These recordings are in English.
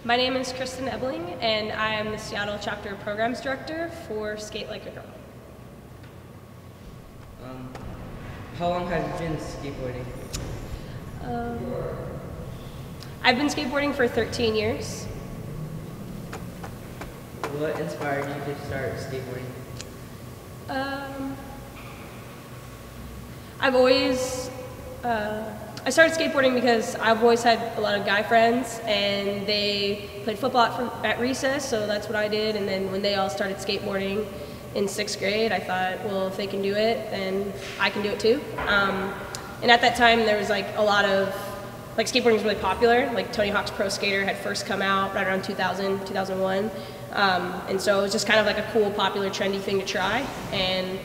My name is Kristin Ebling, and I am the Seattle Chapter Programs Director for Skate Like a Girl. How long have you been skateboarding? I've been skateboarding for 13 years. What inspired you to start skateboarding? I started skateboarding because I've always had a lot of guy friends, and they played football at recess, so that's what I did. And then when they all started skateboarding in 6th grade, I thought, well, if they can do it, then I can do it too. And at that time, there was like a lot of, like, skateboarding was really popular. Like Tony Hawk's Pro Skater had first come out right around 2000, 2001. And so it was just kind of like a cool, popular, trendy thing to try, and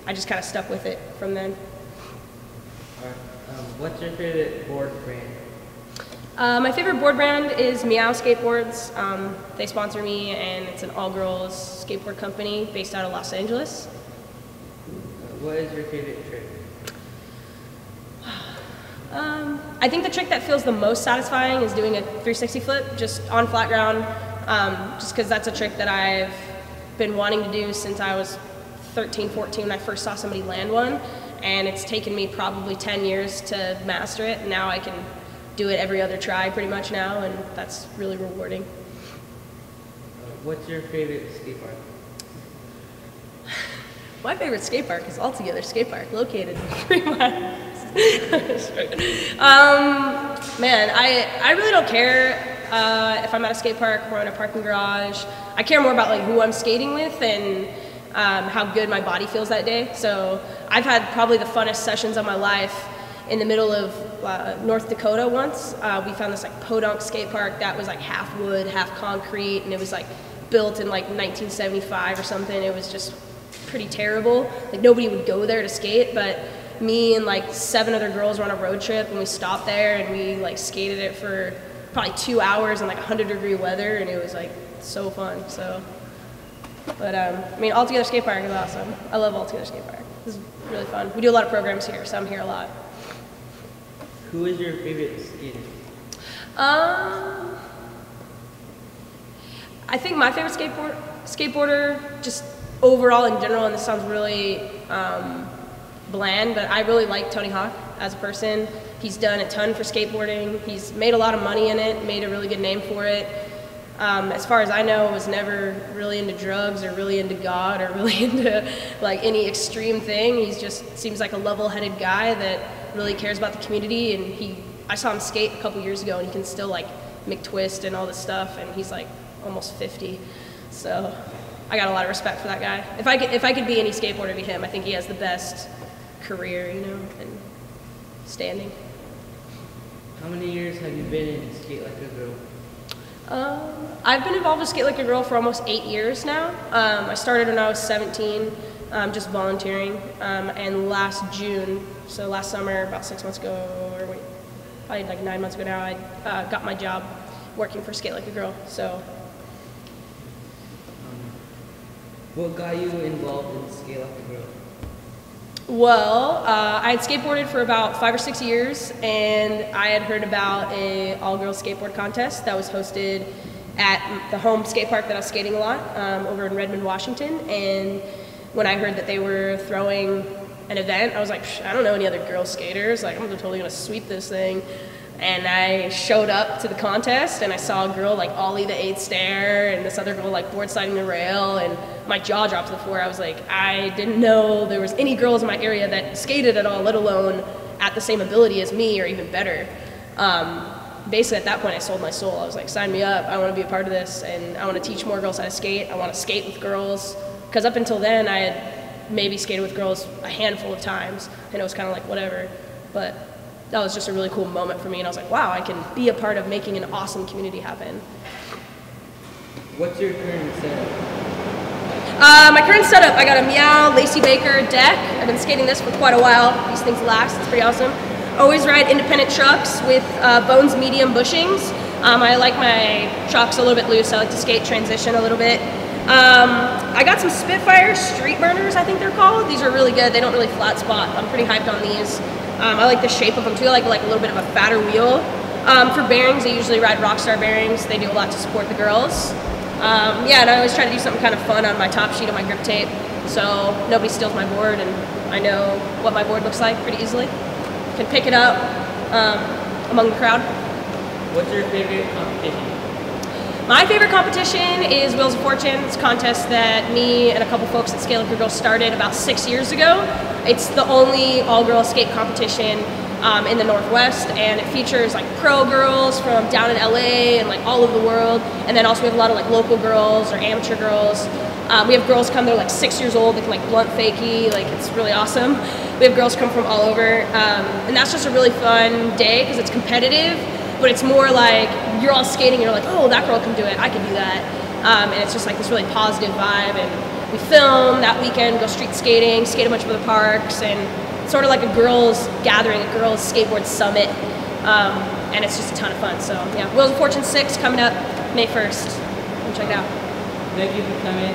I just kind of stuck with it from then. What's your favorite board brand? My favorite board brand is Meow Skateboards. They sponsor me, and it's an all-girls skateboard company based out of Los Angeles. What is your favorite trick? I think the trick that feels the most satisfying is doing a 360 flip just on flat ground, just because that's a trick that I've been wanting to do since I was 13, 14 when I first saw somebody land one, and it's taken me probably 10 years to master it, and now I can do it every other try pretty much now, and that's really rewarding. What's your favorite skate park? My favorite skate park is Altogether Skate Park, located in Fremont. Man, I really don't care if I'm at a skate park or in a parking garage. I care more about like who I'm skating with and how good my body feels that day. So I've had probably the funnest sessions of my life in the middle of North Dakota once. We found this like podunk skate park that was like half wood, half concrete, and it was like built in like 1975 or something. It was just pretty terrible. Like nobody would go there to skate, but me and like 7 other girls were on a road trip, and we stopped there and we like skated it for probably 2 hours in like 100-degree weather, and it was like so fun. So, but I mean, Altogether Skate Park is awesome. I love Altogether Skate Park. This is really fun. We do a lot of programs here, so I'm here a lot. Who is your favorite skater? I think my favorite skateboarder, just overall in general, and this sounds really bland, but I really like Tony Hawk as a person. He's done a ton for skateboarding. He's made a lot of money in it, made a really good name for it. As far as I know, was never really into drugs or really into God or really into like any extreme thing. He's just seems like a level-headed guy that really cares about the community, and I saw him skate a couple years ago, and he can still like McTwist and all this stuff, and he's like almost 50. So I got a lot of respect for that guy. If I could be any skateboarder, it'd be him. I think he has the best career, you know, and standing. How many years have you been in Skate Like a Girl? I've been involved with Skate Like a Girl for almost 8 years now. I started when I was 17, just volunteering, and last June, so last summer, about 6 months ago, or wait, probably like 9 months ago now, I got my job working for Skate Like a Girl. So. What got you involved in Skate Like a Girl? Well, I had skateboarded for about 5 or 6 years, and I had heard about a all-girls skateboard contest that was hosted at the home skate park that I was skating a lot, over in Redmond, Washington. And when I heard that they were throwing an event, I was like, I don't know any other girl skaters. Like, I'm totally gonna sweep this thing. And I showed up to the contest, and I saw a girl like ollie the 8th stair, and this other girl like board sliding the rail, and my jaw dropped to the floor. I was like, I didn't know there was any girls in my area that skated at all, let alone at the same ability as me or even better. Basically at that point I sold my soul. I was like, sign me up, I want to be a part of this, and I want to teach more girls how to skate. I want to skate with girls, because up until then I had maybe skated with girls a handful of times, and it was kind of like whatever, but that was just a really cool moment for me, and I was like, wow, I can be a part of making an awesome community happen. What's your current setup? My current setup, I got a Meow Lacey Baker deck. I've been skating this for quite a while. These things last, it's pretty awesome. Always ride independent trucks with Bones medium bushings. I like my trucks a little bit loose. I like to skate transition a little bit. I got some Spitfire street burners, I think they're called. These are really good. They don't really flat spot. I'm pretty hyped on these. I like the shape of them too. I like a little bit of a fatter wheel. For bearings, I usually ride Rockstar bearings. They do a lot to support the girls. Yeah, and I always try to do something kind of fun on my top sheet of my grip tape, so nobody steals my board, and I know what my board looks like pretty easily. Can pick it up among the crowd. What's your favorite competition? My favorite competition is Wheels of Fortune. It's a contest that me and a couple folks at Scale Girls started about 6 years ago. It's the only all-girls skate competition in the Northwest, and it features like pro girls from down in LA and like all over the world, and then also we have a lot of like local girls or amateur girls. We have girls come, they're like 6 years old, they can like blunt fakie, like it's really awesome. We have girls come from all over, and that's just a really fun day because it's competitive, but it's more like you're all skating and you're like, oh, that girl can do it, I can do that. And it's just like this really positive vibe, and we film that weekend, go street skating, skate a bunch of other parks, and sort of like a girls gathering, a girls skateboard summit, and it's just a ton of fun. So yeah, Wheels of Fortune 6 coming up May 1st. Come check it out. Thank you for coming.